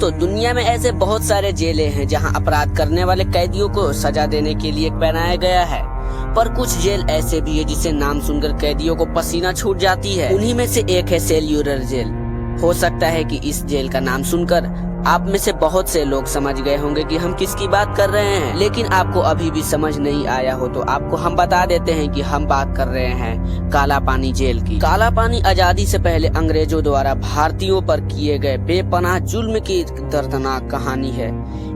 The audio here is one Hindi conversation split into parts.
दोस्तों, दुनिया में ऐसे बहुत सारे जेलें हैं जहां अपराध करने वाले कैदियों को सजा देने के लिए बनाया गया है, पर कुछ जेल ऐसे भी है जिसे नाम सुनकर कैदियों को पसीना छूट जाती है। उन्हीं में से एक है सेल्यूलर जेल। हो सकता है कि इस जेल का नाम सुनकर आप में से बहुत से लोग समझ गए होंगे कि हम किसकी बात कर रहे हैं, लेकिन आपको अभी भी समझ नहीं आया हो तो आपको हम बता देते हैं कि हम बात कर रहे हैं काला पानी जेल की। काला पानी आजादी से पहले अंग्रेजों द्वारा भारतीयों पर किए गए बेपनाह जुल्म की दर्दनाक कहानी है।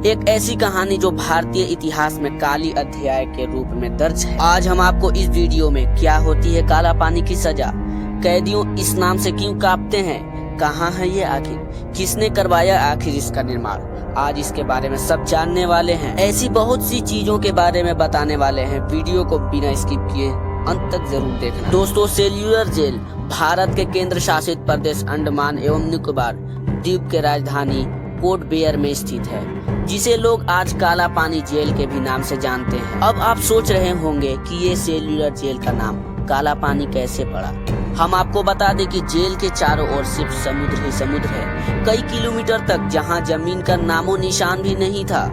एक ऐसी कहानी जो भारतीय इतिहास में काली अध्याय के रूप में दर्ज है। आज हम आपको इस वीडियो में क्या होती है काला पानी की सजा, कैदियों इस नाम से क्यों कांपते हैं, कहाँ है ये आखिर, किसने करवाया आखिर इसका निर्माण, आज इसके बारे में सब जानने वाले हैं। ऐसी बहुत सी चीजों के बारे में बताने वाले हैं। वीडियो को बिना स्किप किए अंत तक जरूर देखना। दोस्तों, सेल्यूलर जेल भारत के केंद्र शासित प्रदेश अंडमान एवं निकोबार द्वीप के राजधानी पोर्ट ब्लेयर में स्थित है, जिसे लोग आज काला पानी जेल के भी नाम से जानते हैं। अब आप सोच रहे होंगे कि ये सेल्यूलर जेल का नाम काला पानी कैसे पड़ा। हम आपको बता दें कि जेल के चारों ओर सिर्फ समुद्र ही समुद्र है, कई किलोमीटर तक, जहां जमीन का नामो निशान भी नहीं था,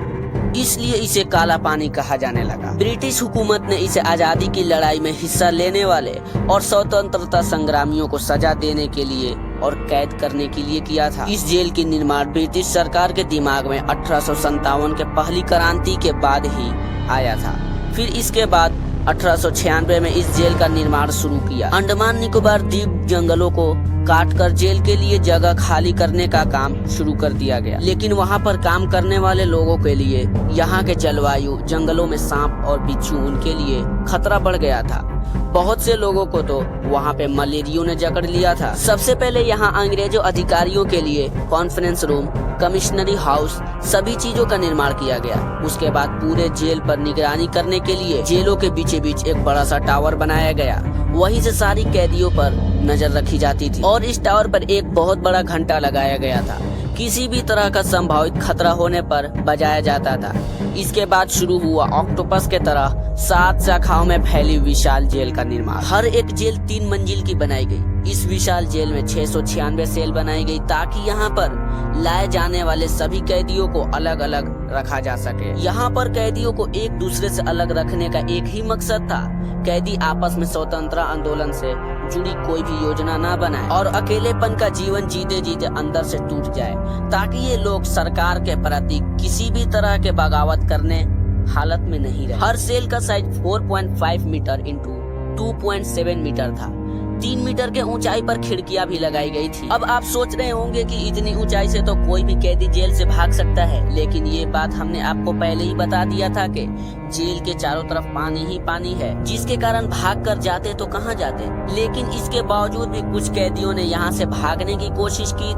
इसलिए इसे काला पानी कहा जाने लगा। ब्रिटिश हुकूमत ने इसे आजादी की लड़ाई में हिस्सा लेने वाले और स्वतंत्रता संग्रामियों को सजा देने के लिए और कैद करने के लिए किया था। इस जेल की निर्माण ब्रिटिश सरकार के दिमाग में 1857 के पहली क्रांति के बाद ही आया था। फिर इसके बाद 1896 में इस जेल का निर्माण शुरू किया। अंडमान निकोबार द्वीप जंगलों को काटकर जेल के लिए जगह खाली करने का काम शुरू कर दिया गया, लेकिन वहां पर काम करने वाले लोगों के लिए यहाँ के जलवायु, जंगलों में सांप और बिच्छू उनके लिए खतरा बढ़ गया था। बहुत से लोगों को तो वहाँ पे मलेरिया ने जकड़ लिया था। सबसे पहले यहाँ अंग्रेजों अधिकारियों के लिए कॉन्फ्रेंस रूम, कमिश्नरी हाउस, सभी चीजों का निर्माण किया गया। उसके बाद पूरे जेल पर निगरानी करने के लिए जेलों के बीचे बीच एक बड़ा सा टावर बनाया गया, वहीं से सारी कैदियों पर नजर रखी जाती थी और इस टावर पर एक बहुत बड़ा घंटा लगाया गया था, किसी भी तरह का संभावित खतरा होने पर बजाया जाता था। इसके बाद शुरू हुआ ऑक्टोपस के तरह 7 शाखाओं में फैली विशाल जेल का निर्माण। हर एक जेल 3 मंजिल की बनाई गई। इस विशाल जेल में 696 सेल बनाई गई ताकि यहाँ पर लाए जाने वाले सभी कैदियों को अलग अलग रखा जा सके। यहाँ पर कैदियों को एक दूसरे से अलग रखने का एक ही मकसद था, कैदी आपस में स्वतंत्रता आंदोलन से जुड़ी कोई भी योजना न बनाए और अकेलेपन का जीवन जीते जीते अंदर से टूट जाए, ताकि ये लोग सरकार के प्रति किसी भी तरह के बगावत करने हालत में नहीं रहे। हर सेल का साइज 4.5 मीटर इंटू 2.7 मीटर था। 3 मीटर के ऊंचाई पर खिड़कियां भी लगाई गई थी। अब आप सोच रहे होंगे कि इतनी ऊंचाई से तो कोई भी कैदी जेल से भाग सकता है, लेकिन ये बात हमने आपको पहले ही बता दिया था कि जेल के चारों तरफ पानी ही पानी है, जिसके कारण भाग कर जाते तो कहाँ जाते। लेकिन इसके बावजूद भी कुछ कैदियों ने यहाँ से भागने की कोशिश की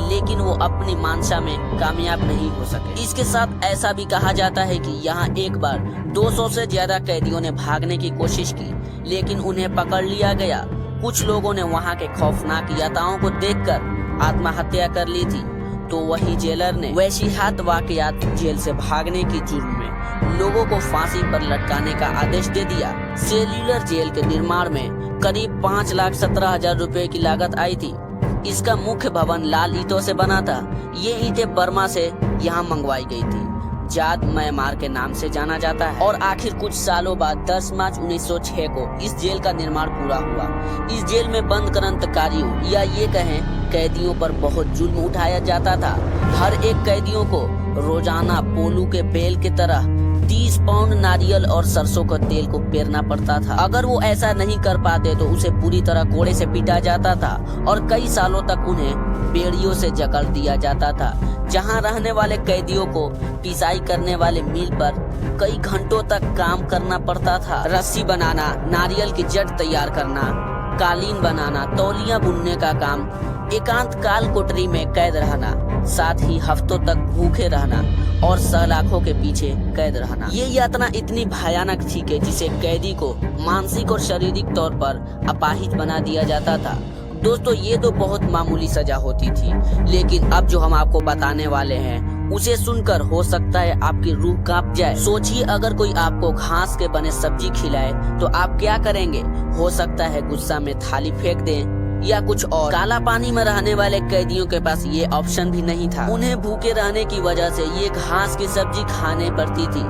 लेकिन वो अपनी मानसा में कामयाब नहीं हो सके। इसके साथ ऐसा भी कहा जाता है कि यहाँ एक बार 200 से ज्यादा कैदियों ने भागने की कोशिश की, लेकिन उन्हें पकड़ लिया गया। कुछ लोगों ने वहाँ के खौफनाक यातनाओं को देखकर आत्महत्या कर ली थी, तो वही जेलर ने वैशिहात वाकयात जेल से भागने की जुर्म में लोगों को फांसी पर लटकाने का आदेश दे दिया। सेल्यूलर जेल के निर्माण में करीब 5,17,000 रुपए की लागत आई थी। इसका मुख्य भवन लाल ईंटों से बना था। ये ईंटें बर्मा से यहाँ मंगवाई गई थी। जाद म्यांमार के नाम से जाना जाता है। और आखिर कुछ सालों बाद 10 मार्च 1906 को इस जेल का निर्माण पूरा हुआ। इस जेल में बंद क्रांतिकारियों या ये कहें कैदियों पर बहुत जुल्म उठाया जाता था। हर एक कैदियों को रोजाना पोलू के बेल की तरह 30 पाउंड नारियल और सरसों का तेल को पेरना पड़ता था। अगर वो ऐसा नहीं कर पाते तो उसे पूरी तरह कोड़े से पीटा जाता था और कई सालों तक उन्हें बेड़ियों से जकड़ दिया जाता था। जहां रहने वाले कैदियों को पिसाई करने वाले मिल पर कई घंटों तक काम करना पड़ता था। रस्सी बनाना, नारियल की जड़ तैयार करना, कालीन बनाना, तौलियां बुनने का काम, एकांत काल कोठरी में कैद रहना, साथ ही हफ्तों तक भूखे रहना और सलाखों के पीछे कैद रहना। ये यातना इतनी भयानक थी कि जिसे कैदी को मानसिक और शारीरिक तौर पर अपाहिज बना दिया जाता था। दोस्तों, ये तो बहुत मामूली सजा होती थी, लेकिन अब जो हम आपको बताने वाले हैं उसे सुनकर हो सकता है आपकी रूह कांप जाए। सोचिए, अगर कोई आपको घास के बने सब्जी खिलाए तो आप क्या करेंगे। हो सकता है गुस्सा में थाली फेंक दें या कुछ और। काला पानी में रहने वाले कैदियों के पास ये ऑप्शन भी नहीं था। उन्हें भूखे रहने की वजह से ये घास की सब्जी खाने पड़ती थी।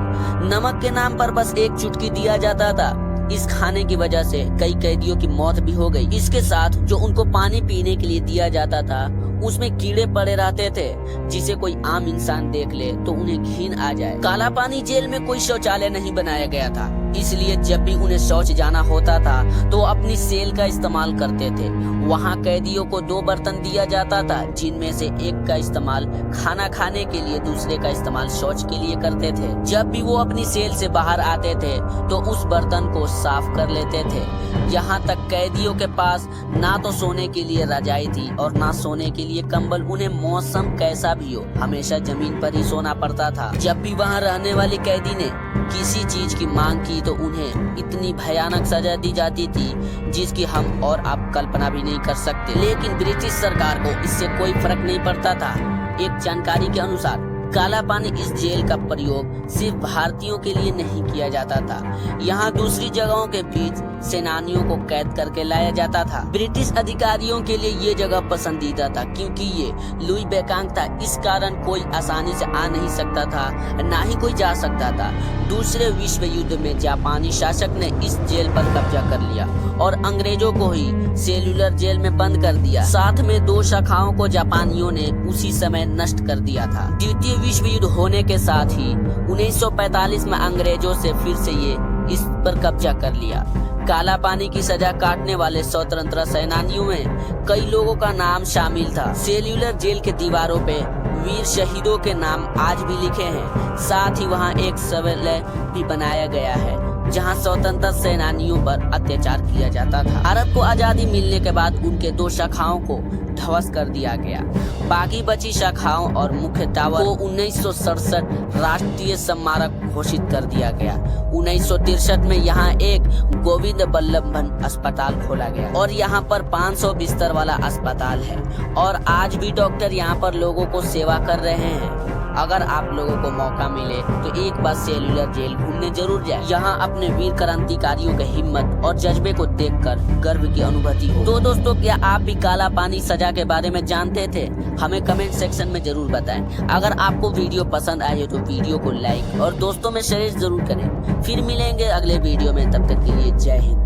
नमक के नाम पर बस एक चुटकी दिया जाता था। इस खाने की वजह से कई कैदियों की मौत भी हो गई। इसके साथ जो उनको पानी पीने के लिए दिया जाता था उसमें कीड़े पड़े रहते थे, जिसे कोई आम इंसान देख ले तो उन्हें घिन आ जाए। काला पानी जेल में कोई शौचालय नहीं बनाया गया था, इसलिए जब भी उन्हें शौच जाना होता था तो अपनी सेल का इस्तेमाल करते थे। वहाँ कैदियों को 2 बर्तन दिया जाता था, जिनमें से एक का इस्तेमाल खाना खाने के लिए, दूसरे का इस्तेमाल शौच के लिए करते थे। जब भी वो अपनी सेल से बाहर आते थे तो उस बर्तन को साफ कर लेते थे। यहाँ तक कैदियों के पास ना तो सोने के लिए रजाई थी और ना सोने के लिए कंबल। उन्हें मौसम कैसा भी हो हमेशा जमीन पर ही सोना पड़ता था। जब भी वहाँ रहने वाले कैदी ने किसी चीज की मांग की तो उन्हें इतनी भयानक सजा दी जाती थी जिसकी हम और आप कल्पना भी नहीं कर सकते। लेकिन ब्रिटिश सरकार को इससे कोई फर्क नहीं पड़ता था। एक जानकारी के अनुसार काला पानी इस जेल का प्रयोग सिर्फ भारतीयों के लिए नहीं किया जाता था। यहाँ दूसरी जगहों के बीच सेनानियों को कैद करके लाया जाता था। ब्रिटिश अधिकारियों के लिए ये जगह पसंदीदा था क्योंकि ये लुई बेकांग था। इस कारण कोई आसानी से आ नहीं सकता था, ना ही कोई जा सकता था। दूसरे विश्व युद्ध में जापानी शासक ने इस जेल पर कब्जा कर लिया और अंग्रेजों को ही सेल्यूलर जेल में बंद कर दिया। साथ में 2 शाखाओं को जापानियों ने उसी समय नष्ट कर दिया था। द्वितीय विश्व युद्ध होने के साथ ही 1945 में अंग्रेजों से फिर से ये इस पर कब्जा कर लिया। काला पानी की सजा काटने वाले स्वतंत्रता सेनानियों में कई लोगों का नाम शामिल था। सेल्यूलर जेल के दीवारों पे वीर शहीदों के नाम आज भी लिखे हैं। साथ ही वहाँ एक शौचालय भी बनाया गया है जहाँ स्वतंत्रता सेनानियों पर अत्याचार किया जाता था। भारत को आजादी मिलने के बाद उनके 2 शाखाओं को ध्वस्त कर दिया गया। बाकी बची शाखाओं और मुख्य टावर को 1967 राष्ट्रीय स्मारक घोषित कर दिया गया। 1963 में यहाँ एक गोविंद बल्लभ अस्पताल खोला गया और यहाँ पर 500 बिस्तर वाला अस्पताल है और आज भी डॉक्टर यहाँ पर लोगों को सेवा कर रहे हैं। अगर आप लोगों को मौका मिले तो एक बार सेल्यूलर जेल घूमने जरूर जाए। यहाँ अपने वीर क्रांतिकारियों के हिम्मत और जज्बे को देखकर गर्व की अनुभूति हो। तो दोस्तों, क्या आप भी काला पानी सजा के बारे में जानते थे? हमें कमेंट सेक्शन में जरूर बताएं। अगर आपको वीडियो पसंद आए तो वीडियो को लाइक और दोस्तों में शेयर जरूर करें। फिर मिलेंगे अगले वीडियो में, तब तक के लिए जय हिंद।